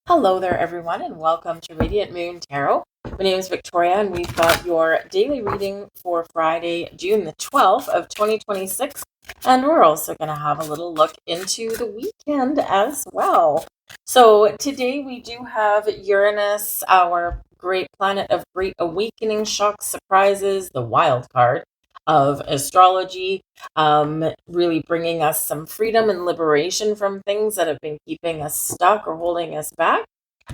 Hello there, everyone, and welcome to Radiant Moon Tarot. My name is Victoria, and we've got your daily reading for Friday, June the 12th of 2026. And we're also going to have a little look into the weekend as well. So today we do have Uranus, our great planet of great awakening, shocks, surprises, the wild card of astrology, really bringing us some freedom and liberation from things that have been keeping us stuck or holding us back,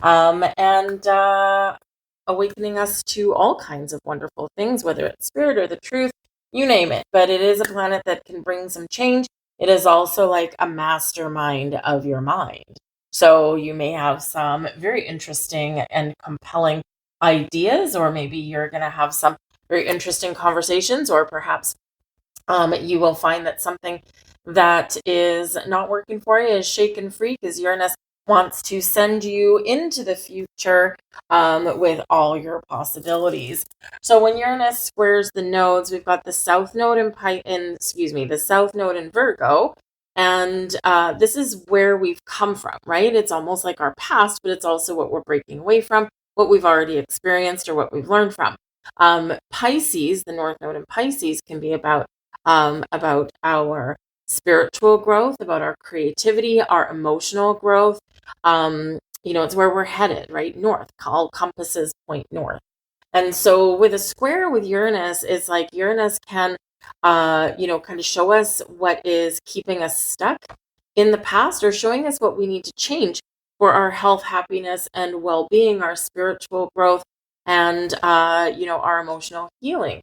and awakening us to all kinds of wonderful things, whether it's spirit or the truth, you name it. But it is a planet that can bring some change. It is also like a mastermind of your mind. So you may have some very interesting and compelling ideas, or maybe you're going to have some very interesting conversations, or perhaps you will find that something that is not working for you is shaken free, because Uranus wants to send you into the future with all your possibilities. So when Uranus squares the nodes, we've got the South Node the South Node in Virgo, and this is where we've come from, right? It's almost like our past, but it's also what we're breaking away from, what we've already experienced, or what we've learned from. Pisces, the North Node in Pisces, can be about our spiritual growth, about our creativity, our emotional growth. It's where we're headed, right? North. All compasses point north. And so with a square with Uranus, it's like Uranus can, kind of show us what is keeping us stuck in the past, or showing us what we need to change for our health, happiness, and well-being, our spiritual growth, and, our emotional healing.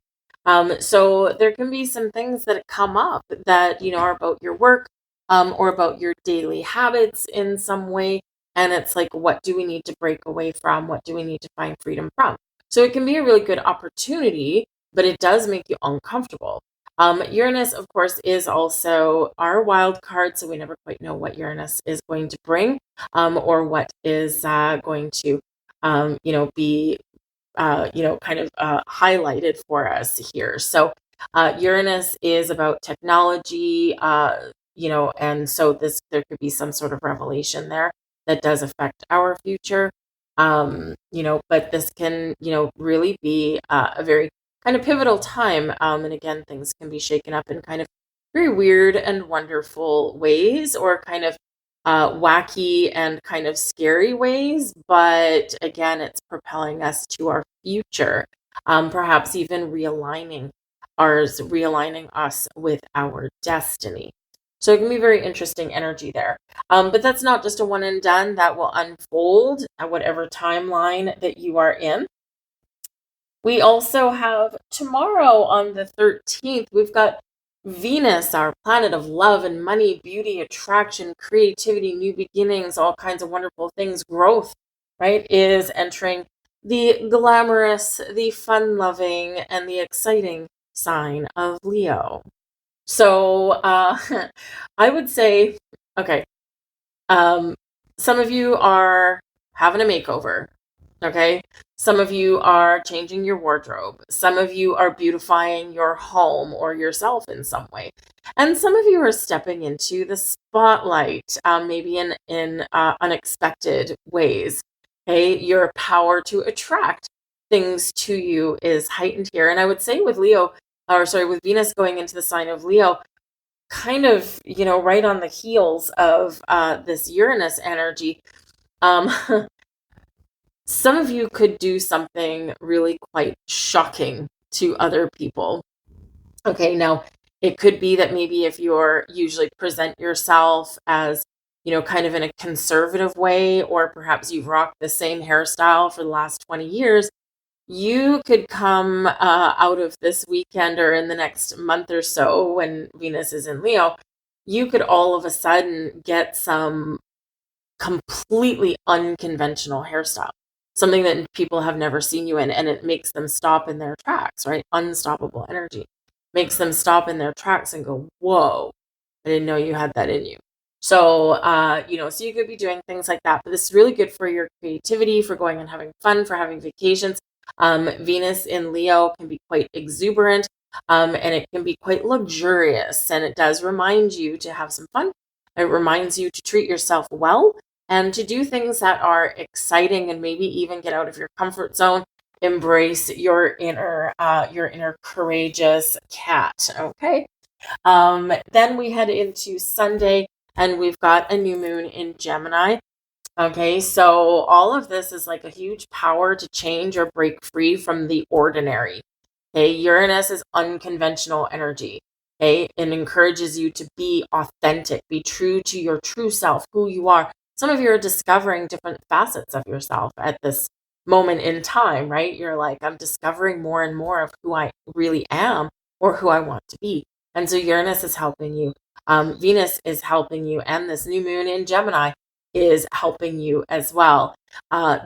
So there can be some things that come up that, are about your work, or about your daily habits in some way. And it's like, what do we need to break away from? What do we need to find freedom from? So it can be a really good opportunity, but it does make you uncomfortable. Uranus, of course, is also our wild card, so we never quite know what Uranus is going to bring, or what is going to, be highlighted for us here. So Uranus is about technology, and so there could be some sort of revelation there that does affect our future. But this can, really be a very kind of pivotal time. And again, things can be shaken up in kind of very weird and wonderful ways, or kind of wacky and kind of scary ways. But again, it's propelling us to our future, perhaps even realigning us with our destiny. So it can be very interesting energy there. But that's not just a one and done. That will unfold at whatever timeline that you are in. We also have tomorrow on the 13th, we've got Venus, our planet of love and money, beauty, attraction, creativity, new beginnings, all kinds of wonderful things, growth, right, is entering the glamorous, the fun-loving, and the exciting sign of Leo. So I would say, okay, some of you are having a makeover. Okay. Some of you are changing your wardrobe. Some of you are beautifying your home or yourself in some way. And some of you are stepping into the spotlight, maybe in unexpected ways. Okay. Your power to attract things to you is heightened here. And I would say with with Venus going into the sign of Leo, kind of, right on the heels of this Uranus energy, um, some of you could do something really quite shocking to other people. Okay, now it could be that maybe if you're usually present yourself as, kind of in a conservative way, or perhaps you've rocked the same hairstyle for the last 20 years, you could come out of this weekend or in the next month or so when Venus is in Leo, you could all of a sudden get some completely unconventional hairstyle, something that people have never seen you in, and it makes them stop in their tracks, right? Unstoppable energy makes them stop in their tracks and go, whoa, I didn't know you had that in you. So, so you could be doing things like that, but this is really good for your creativity, for going and having fun, for having vacations. Venus in Leo can be quite exuberant, and it can be quite luxurious, and it does remind you to have some fun. It reminds you to treat yourself well, and to do things that are exciting and maybe even get out of your comfort zone. Embrace your inner courageous cat. Okay. Then we head into Sunday, and we've got a new moon in Gemini. Okay, so all of this is like a huge power to change or break free from the ordinary. Okay, Uranus is unconventional energy. Okay, it encourages you to be authentic, be true to your true self, who you are. Some of you are discovering different facets of yourself at this moment in time, right? You're like, I'm discovering more and more of who I really am or who I want to be. And so Uranus is helping you. Venus is helping you, and this new moon in Gemini is helping you as well.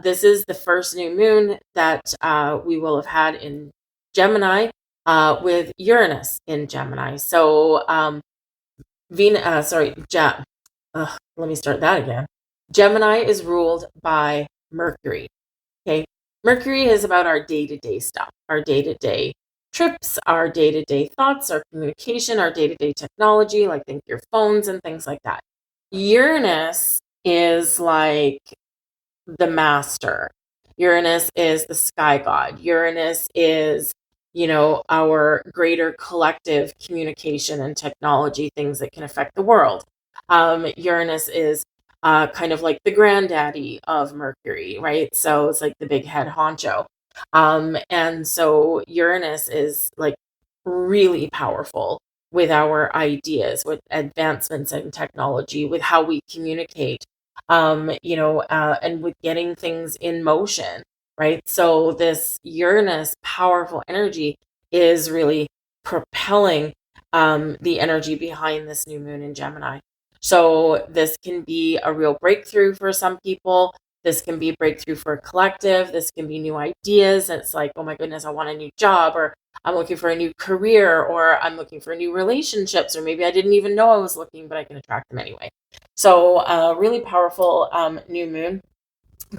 This is the first new moon that we will have had in Gemini with Uranus in Gemini. So let me start that again. Gemini is ruled by Mercury. Okay, Mercury is about our day-to-day stuff, our day-to-day trips, our day-to-day thoughts, our communication, our day-to-day technology, like think your phones and things like that. Uranus is like the master. Uranus is the sky god. Uranus is, our greater collective communication and technology, things that can affect the world. Uranus is kind of like the granddaddy of Mercury, right? So it's like the big head honcho. And so Uranus is like really powerful with our ideas, with advancements in technology, with how we communicate, and with getting things in motion, right? So this Uranus powerful energy is really propelling the energy behind this new moon in Gemini. So this can be a real breakthrough for some people. This can be a breakthrough for a collective. This can be new ideas. It's like, oh my goodness, I want a new job, or I'm looking for a new career, or I'm looking for new relationships, or maybe I didn't even know I was looking, but I can attract them anyway. So really powerful new moon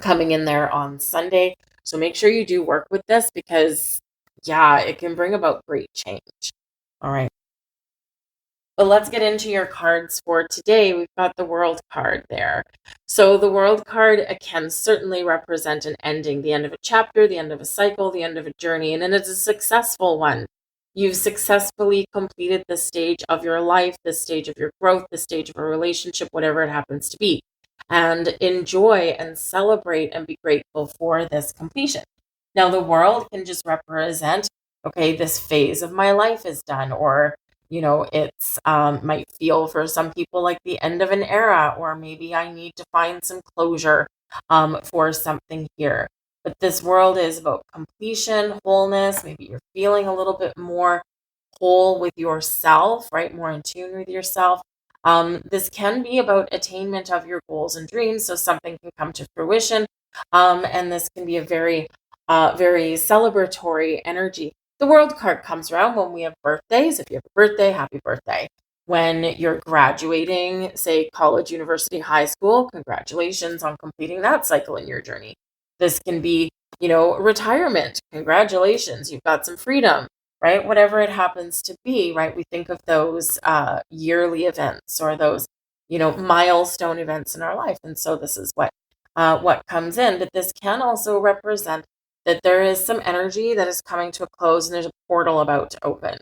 coming in there on Sunday. So make sure you do work with this because, yeah, it can bring about great change. All right. But let's get into your cards for today. We've got the World card there. So the World card can certainly represent an ending, the end of a chapter, the end of a cycle, the end of a journey, and it's a successful one. You've successfully completed this stage of your life, this stage of your growth, this stage of a relationship, whatever it happens to be. And enjoy and celebrate and be grateful for this completion. Now, the World can just represent, okay, this phase of my life is done, or it's might feel for some people like the end of an era, or maybe I need to find some closure for something here. But this World is about completion, wholeness. Maybe you're feeling a little bit more whole with yourself, right? More in tune with yourself. This can be about attainment of your goals and dreams. So something can come to fruition. And this can be a very, very celebratory energy. The World card comes around when we have birthdays. If you have a birthday, happy birthday. When you're graduating, say college, university, high school, congratulations on completing that cycle in your journey. This can be, retirement. Congratulations, you've got some freedom, right? Whatever it happens to be, right? We think of those yearly events or those, milestone events in our life. And so this is what comes in. But this can also represent that there is some energy that is coming to a close and there's a portal about to open.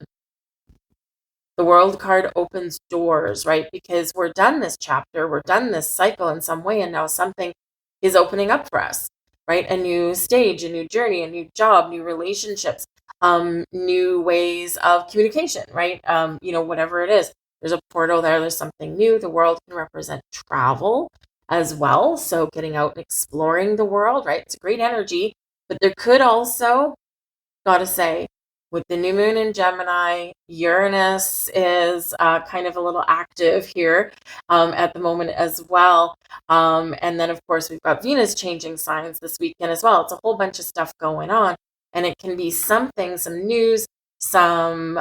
The World card opens doors, right? Because we're done this chapter, we're done this cycle in some way, and now something is opening up for us, right? A new stage, a new journey, a new job, new relationships, new ways of communication, right? Whatever it is, there's a portal there, there's something new. The World can represent travel as well. So getting out and exploring the world, right? It's a great energy. But there could also, gotta say, with the new moon in Gemini, Uranus is kind of a little active here at the moment as well. And then, of course, we've got Venus changing signs this weekend as well. It's a whole bunch of stuff going on. And it can be something, some news, some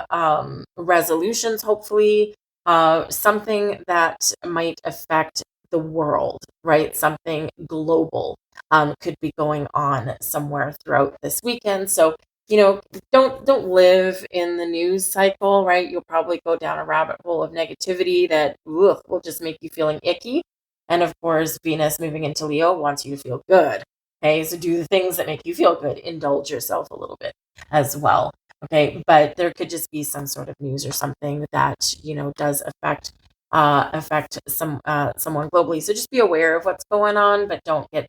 resolutions, hopefully, something that might affect the world, right? Something global could be going on somewhere throughout this weekend. So, don't live in the news cycle, right? You'll probably go down a rabbit hole of negativity that will just make you feeling icky. And of course, Venus moving into Leo wants you to feel good. Okay, so do the things that make you feel good. Indulge yourself a little bit as well. Okay, but there could just be some sort of news or something that, does affect someone globally. So just be aware of what's going on, but don't get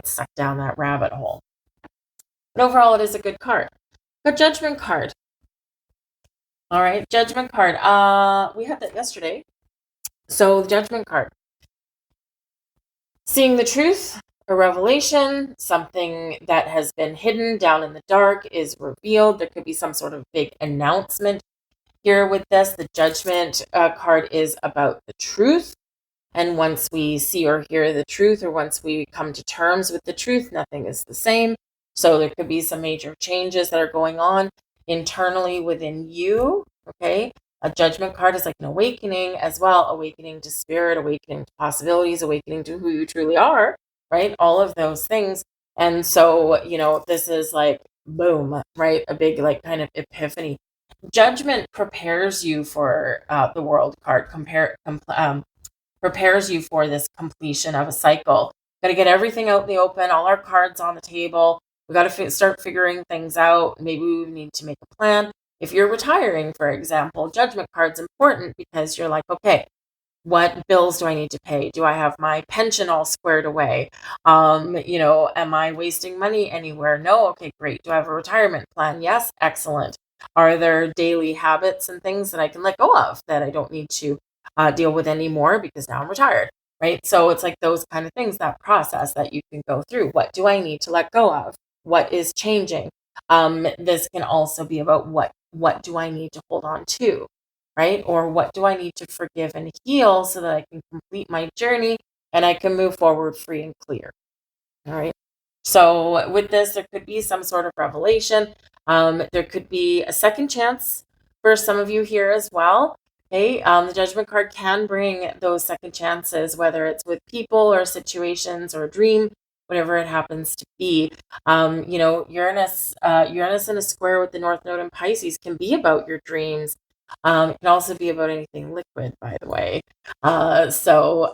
sucked down that rabbit hole. But overall, it is a good card. Good Judgment card. All right, Judgment card. We had that yesterday. So the Judgment card. Seeing the truth, a revelation, something that has been hidden down in the dark is revealed. There could be some sort of big announcement here with this. The Judgment card is about the truth. And once we see or hear the truth, or once we come to terms with the truth, nothing is the same. So there could be some major changes that are going on internally within you. Okay. A Judgment card is like an awakening as well, awakening to spirit, awakening to possibilities, awakening to who you truly are, right? All of those things. And so, this is like, boom, right? A big, like, kind of epiphany. Judgment prepares you for the World card, prepares you for this completion of a cycle. Got to get everything out in the open, all our cards on the table. We got to start figuring things out. Maybe we need to make a plan. If you're retiring, for example, Judgment card's important because you're like, okay, what bills do I need to pay? Do I have my pension all squared away? Am I wasting money anywhere? No. Okay, great. Do I have a retirement plan? Yes. Excellent. Are there daily habits and things that I can let go of that I don't need to deal with anymore because now I'm retired, right? So it's like those kind of things, that process that you can go through. What do I need to let go of? What is changing? This can also be about what do I need to hold on to, right? Or what do I need to forgive and heal so that I can complete my journey and I can move forward free and clear. All right. So with this, there could be some sort of revelation. There could be a second chance for some of you here as well. Okay. The Judgment card can bring those second chances, whether it's with people or situations or a dream, whatever it happens to be. Uranus in a square with the North Node in Pisces can be about your dreams. It can also be about anything liquid, by the way. So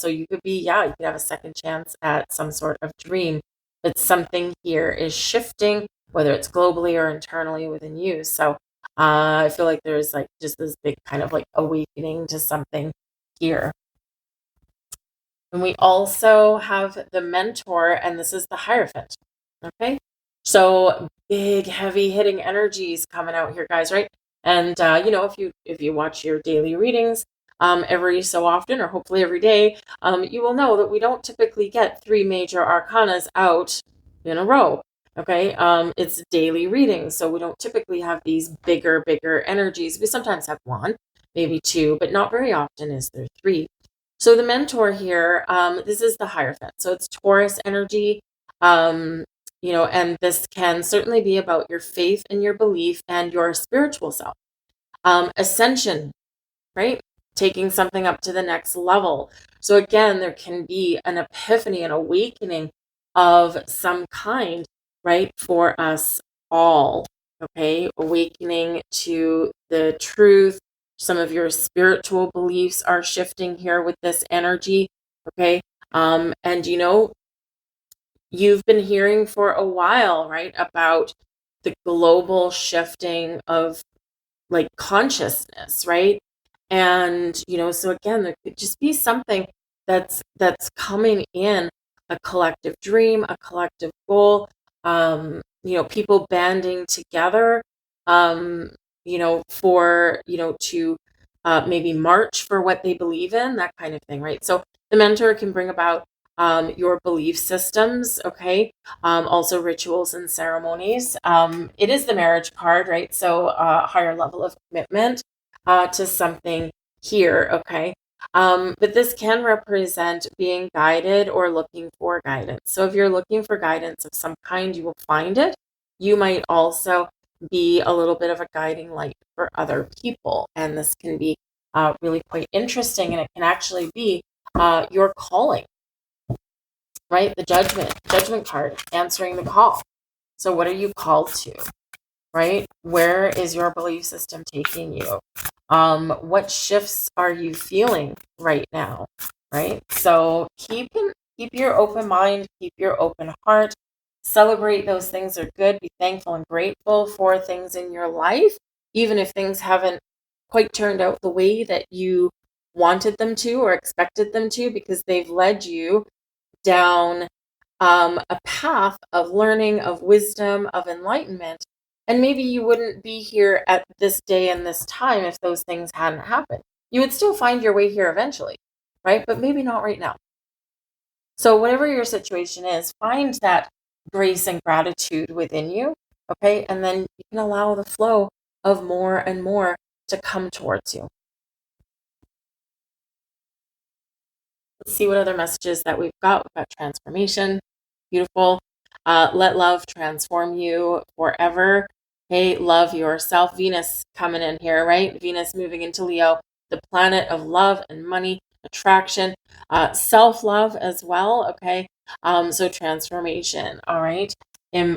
you could be, you could have a second chance at some sort of dream, but something here is shifting, whether it's globally or internally within you. So I feel like there's like just this big kind of like awakening to something here. And we also have the Mentor, and this is the Hierophant. Okay. So big, heavy hitting energies coming out here, guys, right? And if you watch your daily readings every so often, or hopefully every day, you will know that we don't typically get 3 major arcanas out in a row. Okay, it's daily readings, so we don't typically have these bigger energies. We sometimes have 1, maybe 2, but not very often is there 3. So the Mentor here, this is the Hierophant. So it's Taurus energy. And this can certainly be about your faith and your belief and your spiritual self. Ascension, right? Taking something up to the next level. So again, there can be an epiphany, an awakening of some kind, right? For us all, okay? Awakening to the truth. Some of your spiritual beliefs are shifting here with this energy, okay? And you've been hearing for a while, right, about the global shifting of like consciousness, right? And so again, there could just be something that's coming in, a collective dream, a collective goal, people banding together, to maybe march for what they believe in, that kind of thing, right? So the Mentor can bring about your belief systems, okay? Also rituals and ceremonies. It is the Marriage card, right? So a higher level of commitment to something here, okay? But this can represent being guided or looking for guidance. So if you're looking for guidance of some kind, you will find it. You might also be a little bit of a guiding light for other people. And this can be really quite interesting. And it can actually be your calling, right? The Judgment card, answering the call. So what are you called to, right? Where is your belief system taking you? What shifts are you feeling right now, right? So keep your open mind, keep your open heart, celebrate those things that are good, be thankful and grateful for things in your life, even if things haven't quite turned out the way that you wanted them to or expected them to, because they've led you down a path of learning, of wisdom, of enlightenment. And maybe you wouldn't be here at this day and this time if those things hadn't happened. You would still find your way here eventually, right? But maybe not right now. So, whatever your situation is, find that grace and gratitude within you, okay? And then you can allow the flow of more and more to come towards you. Let's see what other messages that we've got. We've got transformation. Beautiful. Let love transform you forever. Hey, love yourself. Venus coming in here, right? Venus moving into Leo, the planet of love and money, attraction, self-love as well. Okay. So transformation. All right.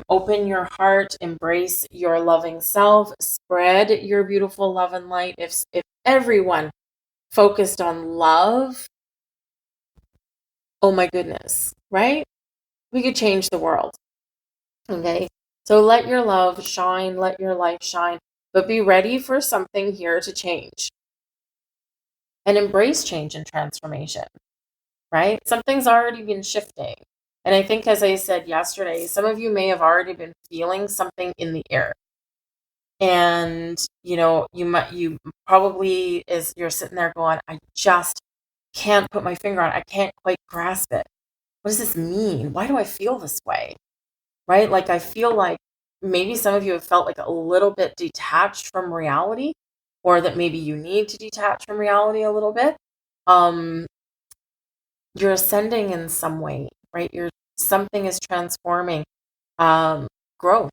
Open your heart, embrace your loving self, spread your beautiful love and light. If everyone focused on love, oh my goodness, right? We could change the world. Okay. So let your love shine, let your light shine, but be ready for something here to change and embrace change and transformation, right? Something's already been shifting. And I think, as I said yesterday, some of you may have already been feeling something in the air. And, you probably you're sitting there going, I just can't put my finger on it. I can't quite grasp it. What does this mean? Why do I feel this way? Right? Like, I feel like maybe some of you have felt like a little bit detached from reality, or that maybe you need to detach from reality a little bit. You're ascending in some way, right? Something is transforming. Growth,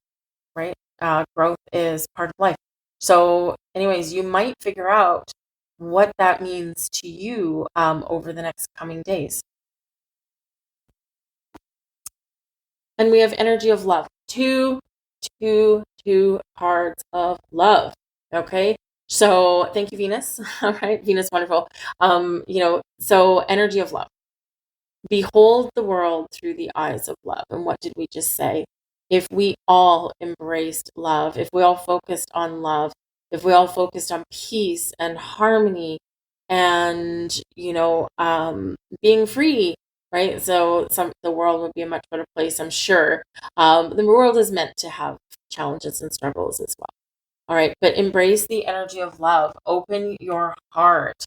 right? Growth is part of life. So anyways, you might figure out what that means to you over the next coming days. And we have energy of love. Two cards of love. Okay. So thank you, Venus. All right. Venus, wonderful. So energy of love. Behold the world through the eyes of love. And what did we just say? If we all embraced love, if we all focused on love, if we all focused on peace and harmony and, being free, right? So the world would be a much better place, I'm sure. The world is meant to have challenges and struggles as well. All right, but embrace the energy of love. Open your heart.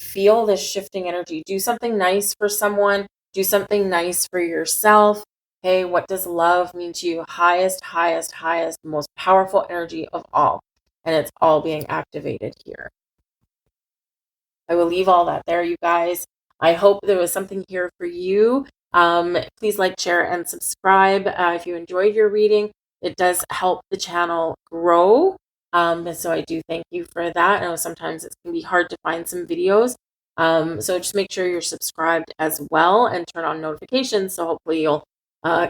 Feel this shifting energy. Do something nice for someone. Do something nice for yourself. Hey, what does love mean to you? Highest, most powerful energy of all. And it's all being activated here. I will leave all that there, you guys. I hope there was something here for you. Please like, share, and subscribe if you enjoyed your reading. It does help the channel grow. And so I do thank you for that. I know sometimes it can be hard to find some videos. So just make sure you're subscribed as well and turn on notifications. So hopefully you'll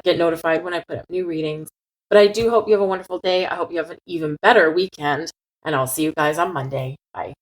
get notified when I put up new readings. But I do hope you have a wonderful day. I hope you have an even better weekend. And I'll see you guys on Monday. Bye.